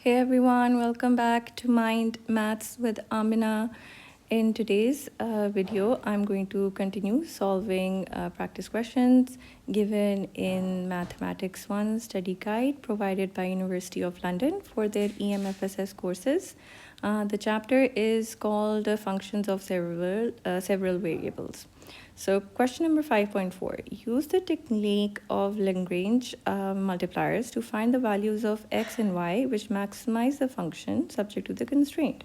Hey everyone, welcome back to Mind Maths with Amina. In today's video, I'm going to continue solving practice questions given in Mathematics 1 study guide provided by University of London for their EMFSS courses. The chapter is called Functions of Several Variables. So question number 5.4, use the technique of Lagrange multipliers to find the values of x and y which maximize the function subject to the constraint.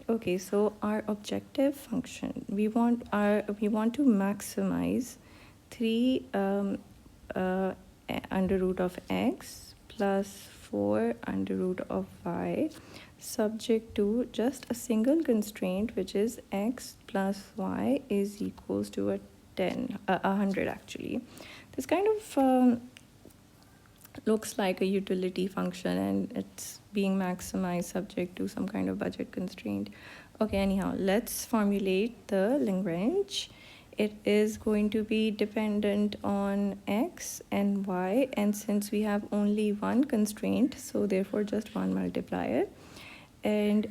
Okay, so our objective function, we want to maximize 3 under root of x plus 4 under root of y subject to just a single constraint, which is x plus y is equals to a 100 actually. This kind of looks like a utility function and it's being maximized subject to some kind of budget constraint. Okay, anyhow, let's formulate the Lagrange. It is going to be dependent on x and y, and since we have only one constraint, so therefore just one multiplier. And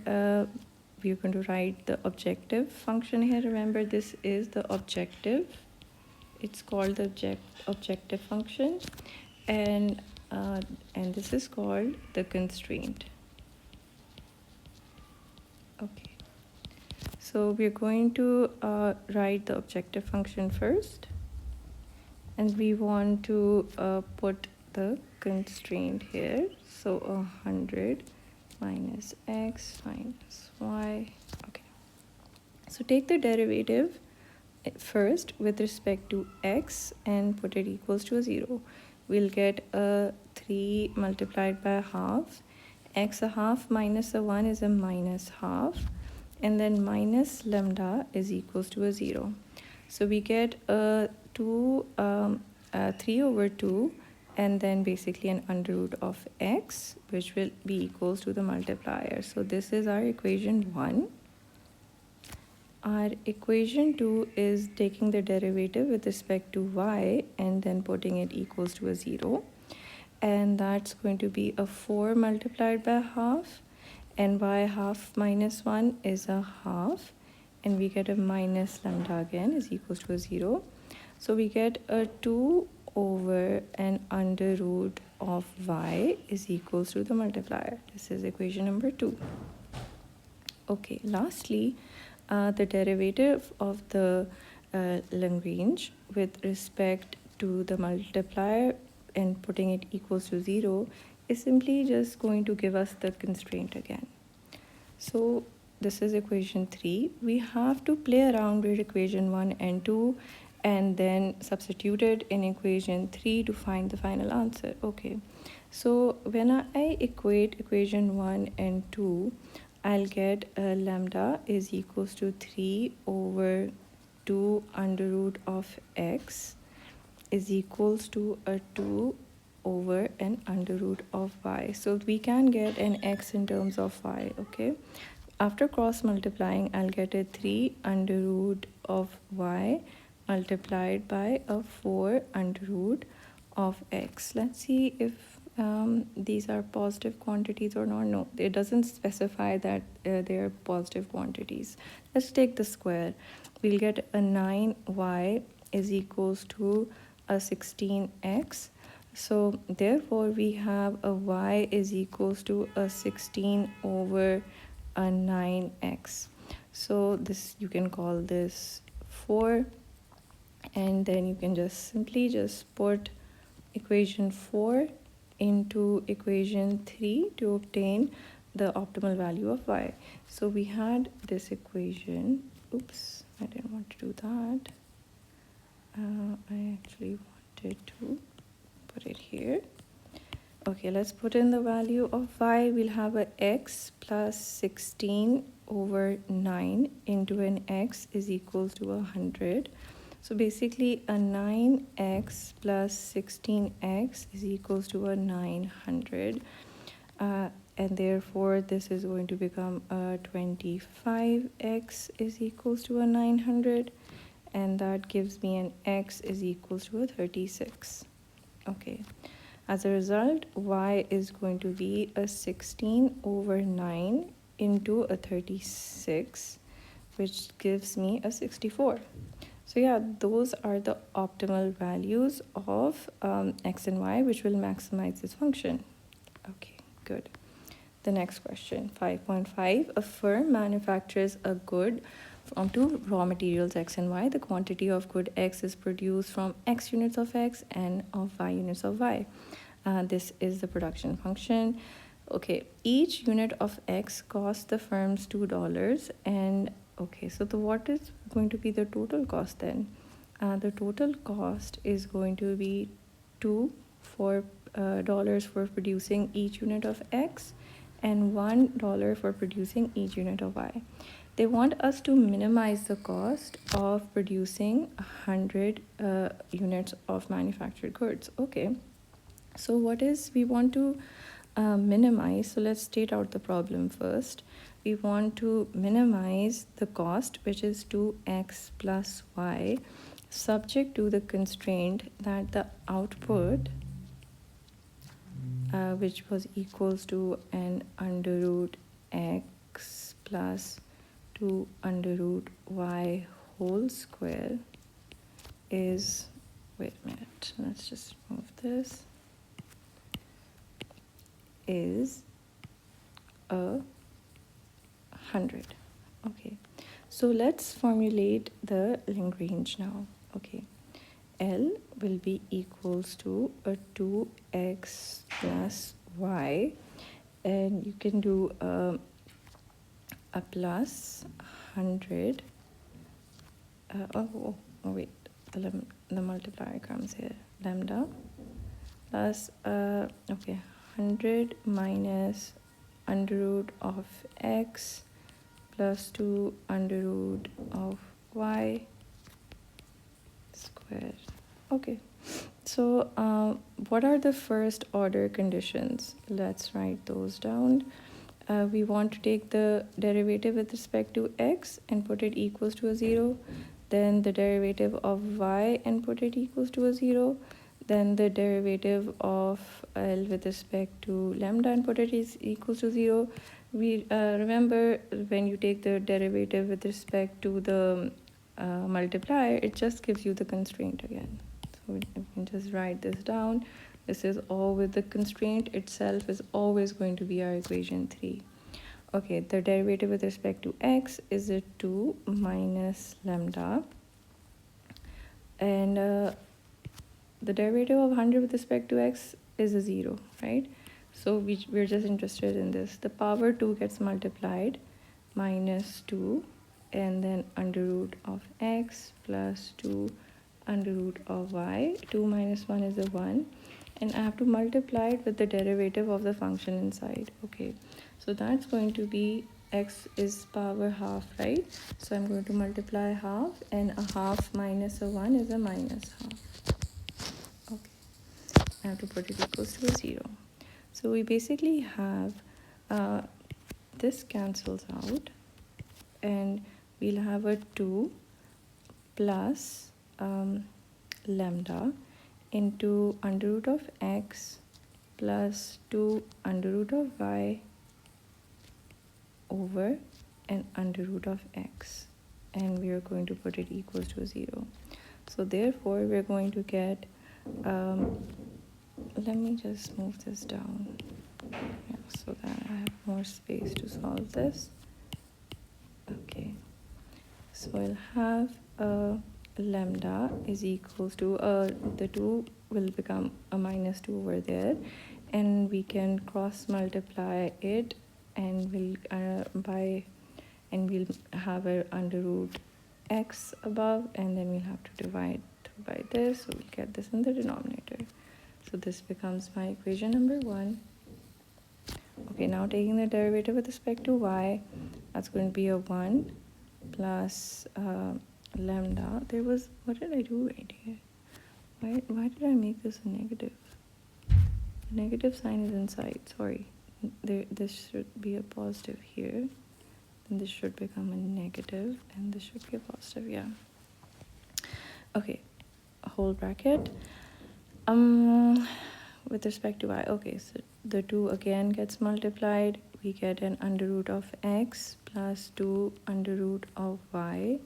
we're going to write the objective function here. Remember, this is the objective. It's called the objective function, and this is called the constraint. Okay, so we're going to write the objective function first, and we want to put the constraint here. So 100 minus x minus y. Okay, so take the derivative first with respect to x and put it equals to a 0. We'll get a 3 multiplied by half. X a half minus a 1 is a minus half, and then minus lambda is equals to a 0. So we get a 3 over 2, and then basically an under root of x, which will be equals to the multiplier. So this is our equation 1. Our equation 2 is taking the derivative with respect to y and then putting it equals to a 0. And that's going to be a 4 multiplied by half, and y half minus 1 is a half, and we get a minus lambda again is equals to a 0. So we get a 2 over an under root of y is equals to the multiplier. This is equation number 2. Okay, lastly, the derivative of the Lagrange with respect to the multiplier and putting it equals to 0 is simply just going to give us the constraint again. So this is equation 3. We have to play around with equation 1 and 2 and then substitute it in equation 3 to find the final answer. Okay, so when I equate equation 1 and 2, I'll get lambda is equals to 3 over 2 under root of x is equals to a 2 over an under root of y. So we can get an x in terms of y, okay? After cross multiplying, I'll get a 3 under root of y multiplied by a 4 under root of x. Let's see if these are positive quantities or not. No, it doesn't specify that they are positive quantities. Let's take the square. We'll get a 9y is equals to a 16x. So therefore we have a y is equals to a 16 over a 9x. So this, you can call this 4, and then you can just simply put equation 4 into equation 3 to obtain the optimal value of y. So we had this equation. Oops, I didn't want to do that. I actually wanted to put it here. Okay, let's put in the value of y. We'll have a x plus 16 over 9 into an x is equals to 100. So basically a 9x plus 16x is equals to a 900. And therefore this is going to become a 25x is equals to a 900. And that gives me an x is equals to a 36. Okay. As a result, y is going to be a 16 over 9 into a 36, which gives me a 64. So yeah, those are the optimal values of x and y, which will maximize this function. Okay, good. The next question, 5.5. A firm manufactures a good from two raw materials x and y. The quantity of good x is produced from x units of x and of y units of y. This is the production function. Okay, each unit of x costs the firm's $2, and okay, so what is going to be the total cost then? The total cost is going to be $2 for producing each unit of x and $1 for producing each unit of y. They want us to minimize the cost of producing 100 units of manufactured goods. Okay, so what is we want to minimize? So let's state out the problem first. We want to minimize the cost, which is 2x plus y, subject to the constraint that the output, which was equals to an under root x plus 2 under root y whole square is, wait a minute, let's just move this, is 100. Okay, so let's formulate the Lagrange now. Okay, L will be equals to a 2x plus y, and you can do a plus 100. Wait, the multiplier comes here, lambda plus okay, 100 minus under root of x plus 2 under root of y squared. Okay, so what are the first order conditions? Let's write those down. We want to take the derivative with respect to x and put it equals to a 0, then the derivative of y and put it equals to a 0, then the derivative of L with respect to lambda and put it is equals to 0. We remember when you take the derivative with respect to the multiplier, it just gives you the constraint again. So we can just write this down. This is all with the constraint itself is always going to be our equation 3. Okay, the derivative with respect to x is a 2 minus lambda, and the derivative of 100 with respect to x is a 0, right? So we're just interested in this. The power 2 gets multiplied, minus 2, and then under root of x plus 2 under root of y. 2 minus 1 is a 1, and I have to multiply it with the derivative of the function inside. Okay, so that's going to be x is power half, right? So I'm going to multiply half, and a half minus a 1 is a minus half. Okay, I have to put it equals to a 0. So we basically have this cancels out, and we'll have a 2 plus lambda into under root of x plus 2 under root of y over an under root of x, and we are going to put it equals to 0. So therefore we're going to get let me just move this down, yeah, so that I have more space to solve this. Okay, so I'll have lambda is equals to the 2 will become a minus 2 over there, and we can cross multiply it, and we'll have a under root x above, and then we'll have to divide by this, so we'll get this in the denominator. So this becomes my equation number 1. Okay, now taking the derivative with respect to y, that's going to be a 1 plus lambda. There was, what did I do right here? Why did I make this a negative? The negative sign is inside, sorry. This should be a positive here. Then this should become a negative, and this should be a positive, yeah. Okay, a whole bracket. with respect to y. Okay, so the 2 again gets multiplied. We get an under root of x plus 2 under root of y.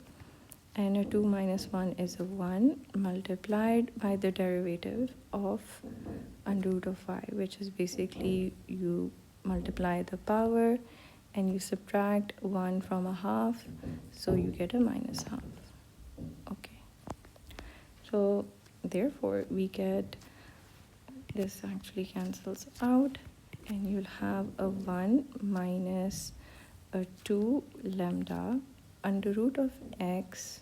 And a 2 minus 1 is a 1 multiplied by the derivative of under root of y, which is basically you multiply the power and you subtract 1 from a half, so you get a minus half. Okay. So therefore we get, this actually cancels out, and you'll have a 1 minus a 2 lambda under root of x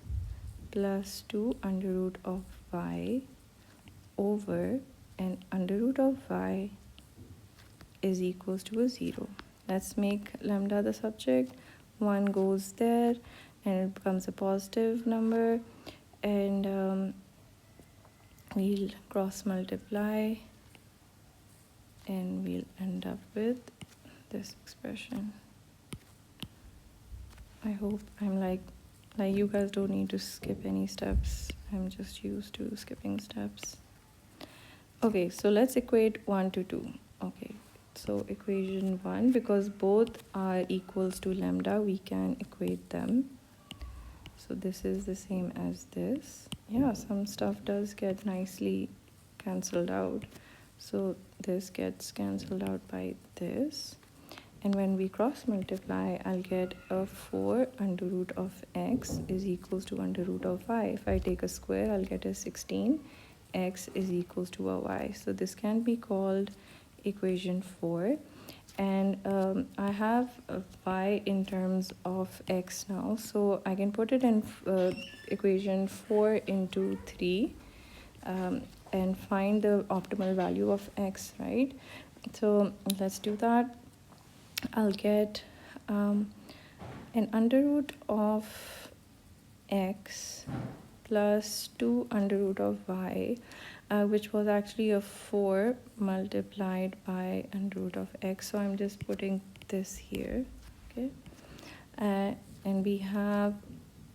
plus 2 under root of y over, and under root of y is equals to a 0. Let's make lambda the subject. 1 goes there and it becomes a positive number, and we'll cross multiply and we'll end up with this expression. I hope I'm like you guys don't need to skip any steps. I'm just used to skipping steps. Okay, so let's equate 1 to 2. Okay, so equation 1, because both are equals to lambda, we can equate them. So this is the same as this. Yeah, some stuff does get nicely cancelled out. So this gets cancelled out by this. And when we cross multiply, I'll get a 4 under root of x is equals to under root of y. If I take a square, I'll get a 16. X is equals to a y. So this can be called equation 4. And I have y in terms of x now. So I can put it in equation 4 into 3 and find the optimal value of x, right? So let's do that. I'll get an under root of x plus 2 under root of y, which was actually a 4 multiplied by under root of x. So I'm just putting this here, okay? And we have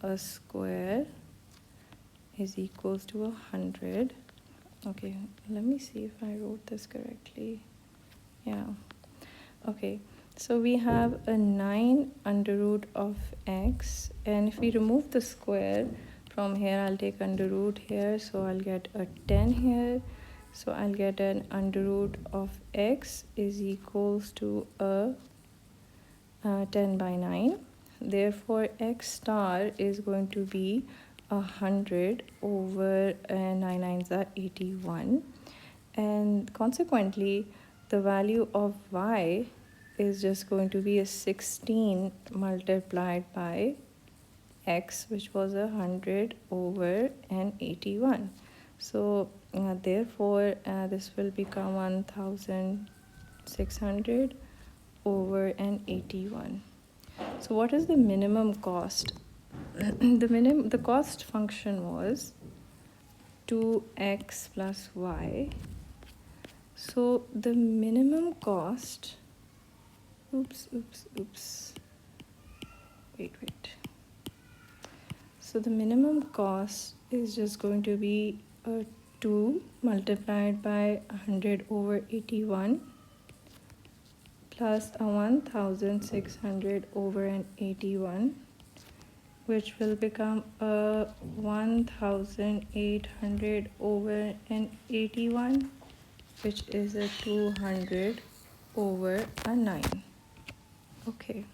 a square is equals to 100. Okay, let me see if I wrote this correctly. Yeah, okay. So we have a 9 under root of x, and if we remove the square from here, I'll take under root here, so I'll get a 10 here. So I'll get an under root of x is equals to a 10 by 9. Therefore, x star is going to be 100 over 9 nines are 81. And consequently, the value of y is just going to be a 16 multiplied by x, which was 100 over an 81. So therefore this will become 1600 over an 81. So what is the minimum cost? The cost function was 2x plus y. So the minimum cost, oops. Wait. So the minimum cost is just going to be 2 multiplied by 100 over 81 plus 1600 over an 81, which will become 1800 over an 81, which is a 200 over a 9. Okay.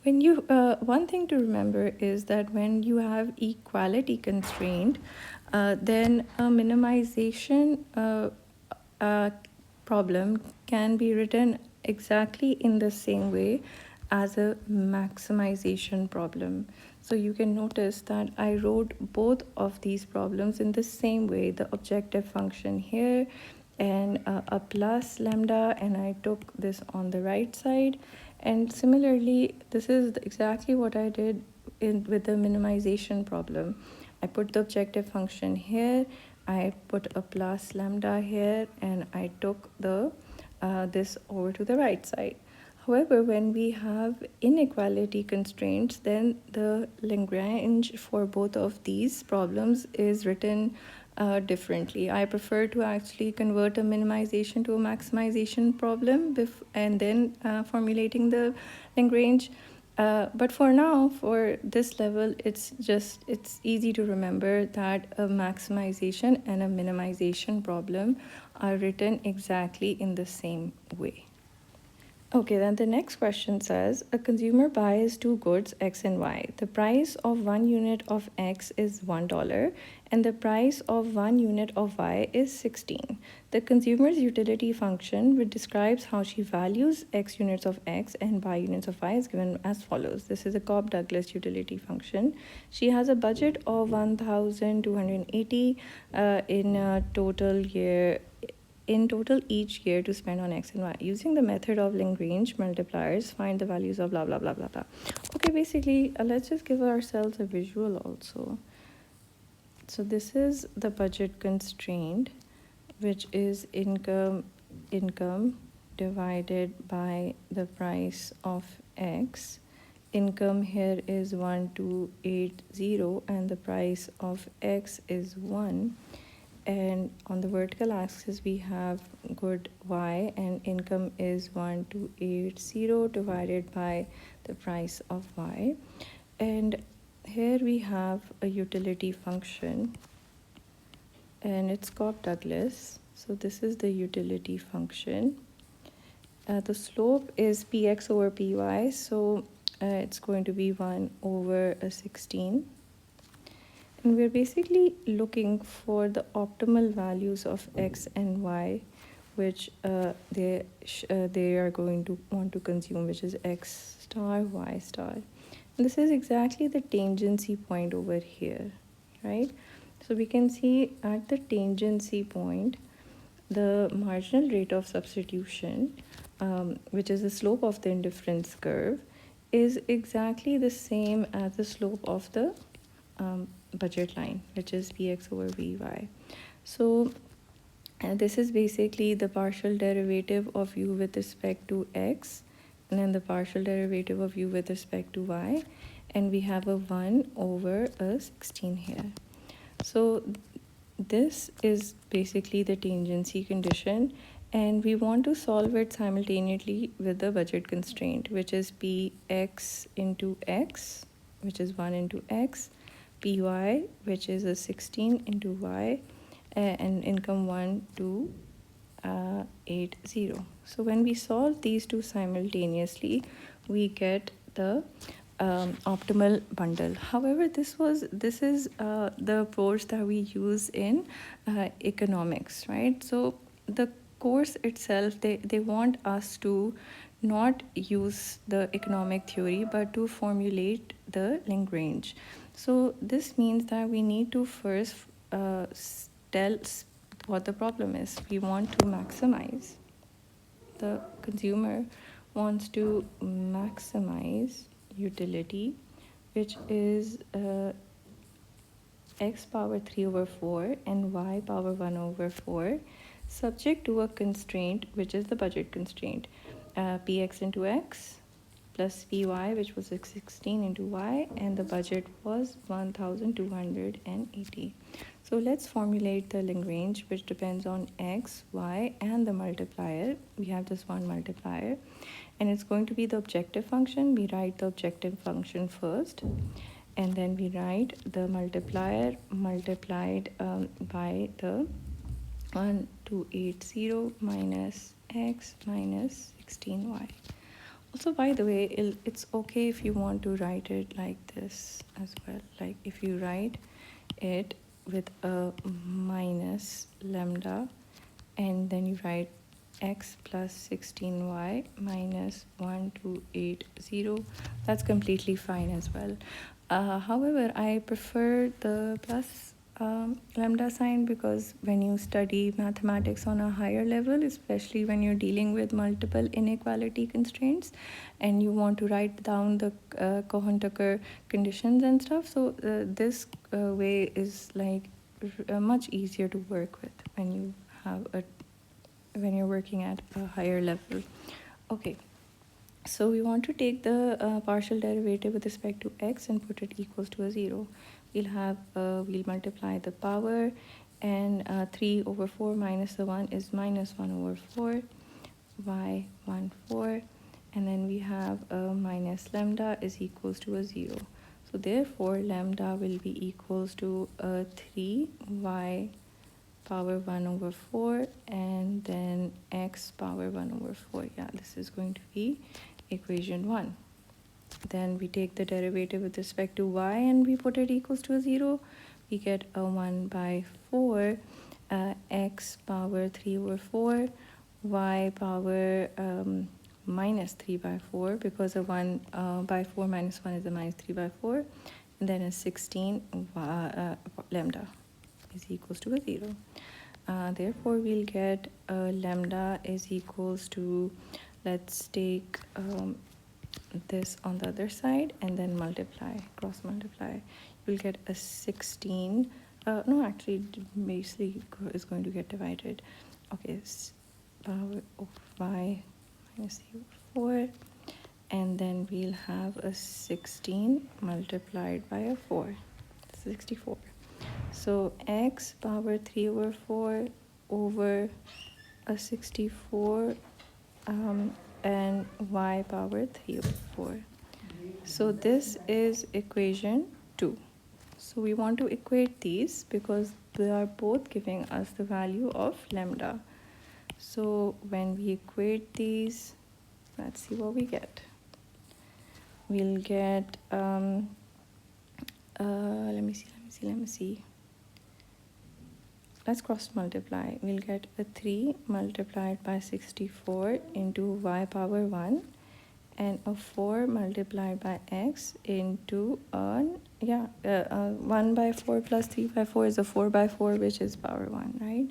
When you one thing to remember is that when you have equality constraint, then a minimization problem can be written exactly in the same way as a maximization problem. So you can notice that I wrote both of these problems in the same way, the objective function here and a plus lambda, and I took this on the right side. And similarly, this is exactly what I did with the minimization problem. I put the objective function here, I put a plus lambda here, and I took the this over to the right side. However, when we have inequality constraints, then the Lagrange for both of these problems is written differently. I prefer to actually convert a minimization to a maximization problem and then formulating the Lagrange. But for now, for this level, it's easy to remember that a maximization and a minimization problem are written exactly in the same way. Okay, then the next question says, a consumer buys two goods, X and Y. The price of 1 unit of X is $1 and the price of 1 unit of Y is 16. The consumer's utility function, which describes how she values X units of X and Y units of Y, is given as follows. This is a Cobb-Douglas utility function. She has a budget of 1,280 in total each year to spend on X and Y. Using the method of Lagrange multipliers, find the values of blah, blah, blah, blah, blah. Okay, basically, let's just give ourselves a visual also. So this is the budget constraint, which is income divided by the price of X. Income here is 1,280 and the price of X is 1. And on the vertical axis we have good Y, and income is 1,280 divided by the price of Y. And here we have a utility function and it's Cobb-Douglas. So this is the utility function. The slope is px over py, so it's going to be 1 over 16. And we're basically looking for the optimal values of X and Y, which they are going to want to consume, which is X star, Y star. And this is exactly the tangency point over here, right? So we can see at the tangency point, the marginal rate of substitution, which is the slope of the indifference curve, is exactly the same as the slope of the budget line, which is px over vy. So this is basically the partial derivative of u with respect to x, and then the partial derivative of u with respect to y, and we have a 1 over a 16 here. So this is basically the tangency condition, and we want to solve it simultaneously with the budget constraint, which is px into x, which is 1 into x, py, which is a 16 into y, and income 1,280. So when we solve these two simultaneously, we get the optimal bundle. However, this is the approach that we use in economics, right? So the course itself, they want us to not use the economic theory but to formulate the Lagrange. So this means that we need to first tell what the problem is. We want to maximize. The consumer wants to maximize utility, which is x power 3 over 4 and y power 1 over 4, subject to a constraint, which is the budget constraint, px into x plus py, which was 16 into y, and the budget was 1,280. So let's formulate the Lagrange, which depends on x, y, and the multiplier. We have this one multiplier, and it's going to be the objective function. We write the objective function first, and then we write the multiplier multiplied by the 1,280 minus x minus 16y. Also, by the way, it's okay if you want to write it like this as well. Like if you write it with a minus lambda, and then you write x plus 16y minus 1,280, that's completely fine as well. However, I prefer the plus lambda sign, because when you study mathematics on a higher level, especially when you're dealing with multiple inequality constraints and you want to write down the Cohen-Tucker conditions and stuff, so this way is like much easier to work with when you're working at a higher level. Okay, so we want to take the partial derivative with respect to x and put it equals to a 0. We'll multiply the power, and 3 over 4 minus the 1 is minus 1 over 4, y 1 4, and then we have a minus lambda is equals to a 0. So therefore lambda will be equals to a 3y power 1 over 4 and then x power 1 over 4. Yeah, this is going to be equation 1. Then we take the derivative with respect to y and we put it equals to a 0. We get a 1 by 4 x power 3 over 4, y power minus 3 by 4, because a 1 by 4 minus 1 is a minus 3 by 4, and then a 16 lambda is equals to a 0. Therefore we'll get lambda is equals to, let's take this on the other side and then multiply, cross multiply. You'll get a 16, no, actually basically is going to get divided. Okay, power of y minus 4, and then we'll have a 16 multiplied by a 4, 64. So x power 3 over 4 over a 64 and y power 3 over 4. So this is equation 2. So we want to equate these because they are both giving us the value of lambda. So when we equate these, let's see what we get. We'll get, let me see. Let's cross multiply. We'll get a 3 multiplied by 64 into y power 1 and a 4 multiplied by x into 1 by 4 plus 3 by 4 is a 4 by 4, which is power 1, right?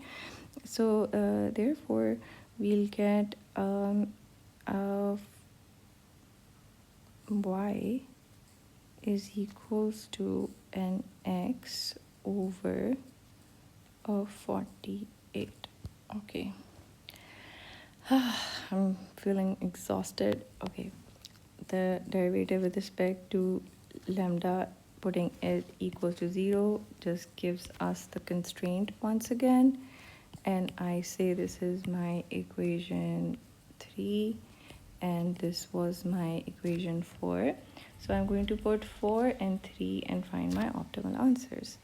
So therefore we'll get y is equals to an x over of 48. Okay. I'm feeling exhausted. Okay. The derivative with respect to lambda, putting it equals to 0, just gives us the constraint once again. And I say this is my equation 3 and this was my equation 4. So I'm going to put 4 and 3 and find my optimal answers.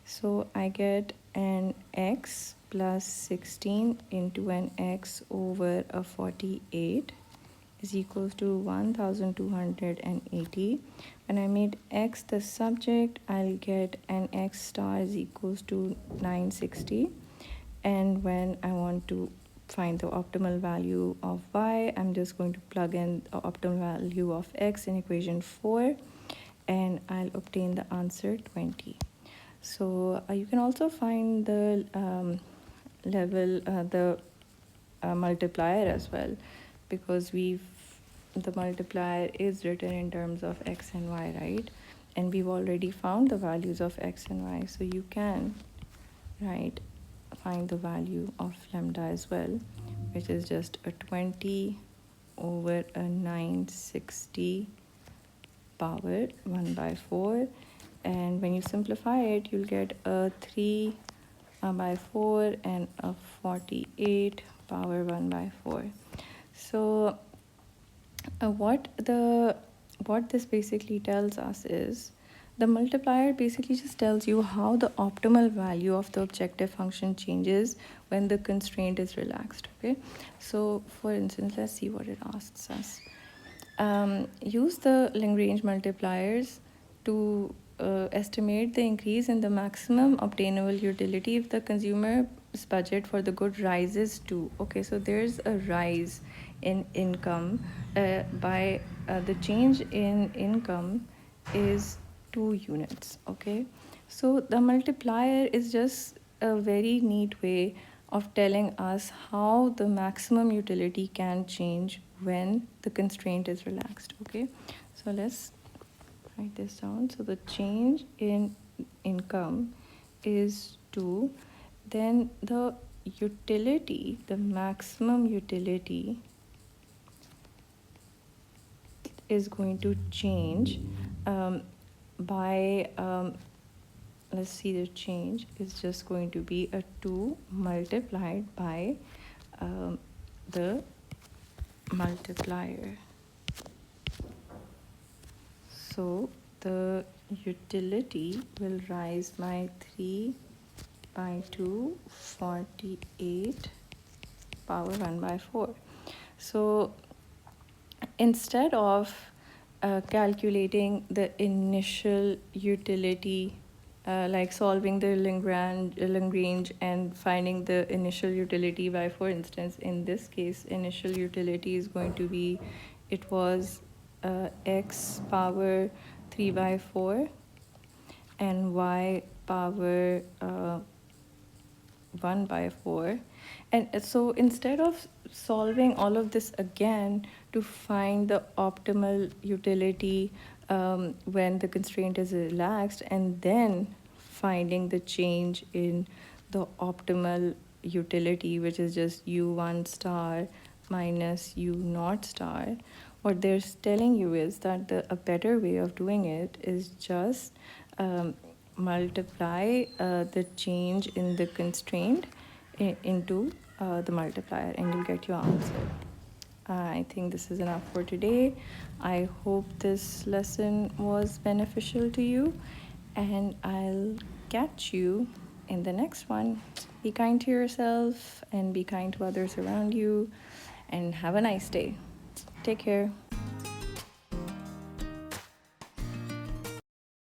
So I get an x plus 16 into an x over a 48 is equals to 1280. When I made x the subject, I'll get an x star is equals to 960. And when I want to find the optimal value of y, I'm just going to plug in the optimal value of x in equation 4 and I'll obtain the answer 20. So you can also find the multiplier as well, because the multiplier is written in terms of x and y, right? And we've already found the values of x and y, so you can find the value of lambda as well, which is just a 20 over a 960 power 1 by 4. And when you simplify it, you'll get a 3 by 4 and a 48 power 1 by 4. So what this basically tells us is, the multiplier basically just tells you how the optimal value of the objective function changes when the constraint is relaxed. Okay, so for instance, let's see what it asks us. Use the Lagrange multipliers to estimate the increase in the maximum obtainable utility if the consumer's budget for the good rises to. Okay, so there's a rise in income by the change in income is 2 units. Okay, so the multiplier is just a very neat way of telling us how the maximum utility can change when the constraint is relaxed. Okay, so let's write this down. So the change in income is 2, then the utility, the maximum utility is going to change by let's see, the change is just going to be a 2 multiplied by the multiplier. So the utility will rise by 3 by 2, 48 power 1 by 4. So instead of calculating the initial utility, like solving the Lagrange and finding the initial utility by, for instance, in this case, initial utility is going to be, it was x power 3 by 4 and y power 1 by 4. And so instead of solving all of this again to find the optimal utility when the constraint is relaxed, and then finding the change in the optimal utility, which is just u1 star minus u naught star, what they're telling you is that a better way of doing it is just multiply the change in the constraint into the multiplier, and you'll get your answer. I think this is enough for today. I hope this lesson was beneficial to you, and I'll catch you in the next one. Be kind to yourself and be kind to others around you, and have a nice day. Take care.